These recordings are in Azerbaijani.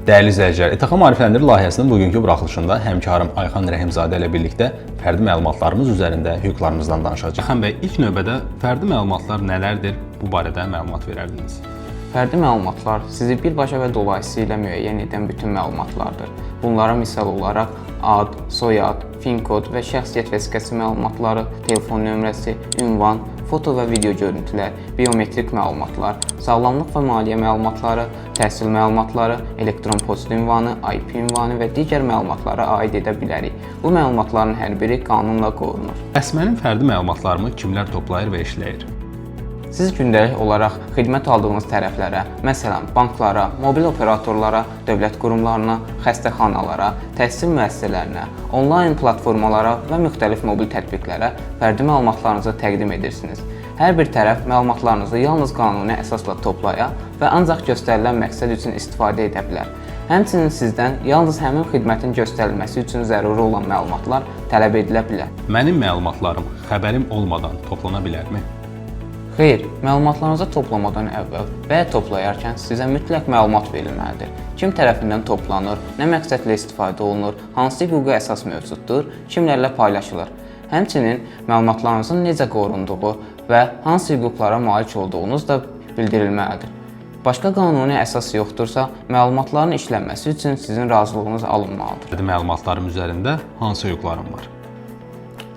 Dəyərli izləyicilər, ETX Maarifləndirir layihəsinin bugünkü buraxılışında həmkarım Ayxan Rəhimzadə ilə birlikdə fərdi məlumatlarımız üzərində hüquqlarımızdan danışacağıq. Ayxan bəy, ilk növbədə fərdi məlumatlar nələrdir? Bu barədə məlumat verərdiniz. Fərdi məlumatlar sizi birbaşa və dolayısıyla müəyyən edən bütün məlumatlardır. Bunlara misal olaraq ad, soyad, PIN kod və şəxsiyyət vəsiqəsi məlumatları, telefon nömrəsi, ünvan, foto və video görüntülər, biometrik məlumatlar, sağlamlıq və maliyyə məlumatları, təhsil məlumatları, elektron poçt ünvanı, IP ünvanı və digər məlumatlara aid edə bilərik. Bu məlumatların hər biri qanunla qorunur. Bəs mənim fərdi məlumatlarımı kimlər toplayır və işləyir? Siz gündəlik olaraq xidmət aldığınız tərəflərə, məsələn, banklara, mobil operatorlara, dövlət qurumlarına, xəstəxanalara, təhsil müəssisələrinə, onlayn platformalara və müxtəlif mobil tətbiqlərə fərdi məlumatlarınızı təqdim edirsiniz. Hər bir tərəf məlumatlarınızı yalnız qanuni əsasla toplaya və ancaq göstərilən məqsəd üçün istifadə edə bilər. Həmçinin sizdən yalnız həmin xidmətin göstərilməsi üçün zəruri olan məlumatlar tələb edilə bilər. Mənim məlumatlarım xəbərim olmadan toplana bilərmi? Xeyr, məlumatlarınızı toplamadan əvvəl və ya toplayarkən sizə mütləq məlumat verilməlidir. Kim tərəfindən toplanır, nə məqsədlə istifadə olunur, hansı hüquqi əsas mövcuddur, kimlərlə paylaşılır. Həmçinin məlumatlarınızın necə qorunduğu və hansı hüquqlara malik olduğunuz da bildirilməlidir. Başqa qanuni əsas yoxdursa, məlumatların işlənməsi üçün sizin razılığınız alınmalıdır. Fərdi məlumatlarım üzərində hansı hüquqlarım var?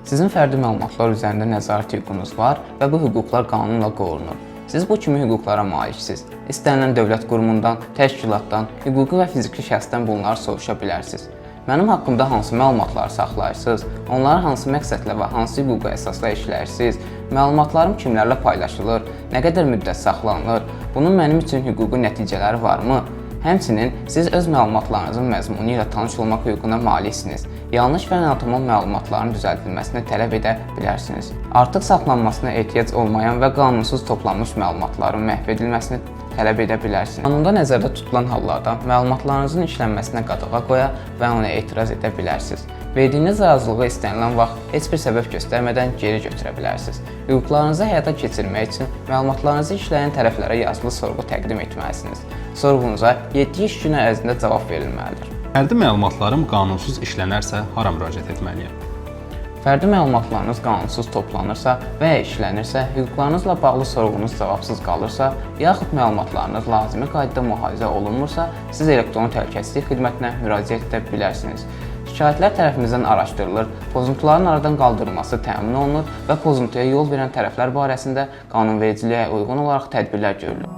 Sizin fərdi məlumatlar üzərində nəzarət hüququnuz var və bu hüquqlar qanunla qorunur. Siz bu kimi hüquqlara maliksiniz. İstənilən dövlət qurumundan, təşkilatdan, hüquqi və fiziki şəxsdən bunları soruşa bilərsiniz. Mənim haqqımda hansı məlumatları saxlayırsınız, onları hansı məqsədlə və hansı hüquqi əsasla işləyirsiniz, məlumatlarım kimlərlə paylaşılır, nə qədər müddət saxlanılır, bunun mənim üçün hüquqi nəticələri varmı? Həmçinin siz öz məlumatlarınızın məzmunu ilə tanış olmaq hüququna maliksiniz. Yanlış və natamam məlumatların düzəldilməsini tələb edə bilərsiniz. Artıq saxlanmasına ehtiyac olmayan və qanunsuz toplanmış məlumatların məhv edilməsini tələb edə bilərsiniz. Qanunda nəzərdə tutulan hallarda məlumatlarınızın işlənməsinə qadağa qoya və ona etiraz edə bilərsiniz. Verdiyiniz razılığı istənilən vaxt heç bir səbəb göstərmədən geri götürə bilərsiniz. Hüquqlarınızı həyata keçirmək üçün məlumatlarınızı işləyən tərəflərə yazılı sorğu təqdim etməlisiniz. Sorğunuza 7 iş günü ərzində cavab verilməlidir. Fərdi məlumatlarım qanunsuz işlənərsə, hara müraciət etməliyəm? Fərdi məlumatlarınız qanunsuz toplanırsa və ya işlənirsə, hüquqlarınızla bağlı sorğunuz cavabsız qalırsa, yaxud məlumatlarınız lazımi qaydada mühafizə olunmursa, siz elektron təhlükəsizlik xidmətinə müraciət edə bilərsiniz. Şikayətlər tərəfimizdən araşdırılır, pozuntuların aradan qaldırılması təmin olunur və pozuntuya yol verən tərəflər barəsində qanunvericiliyə uyğun olaraq tədbirlər görülür.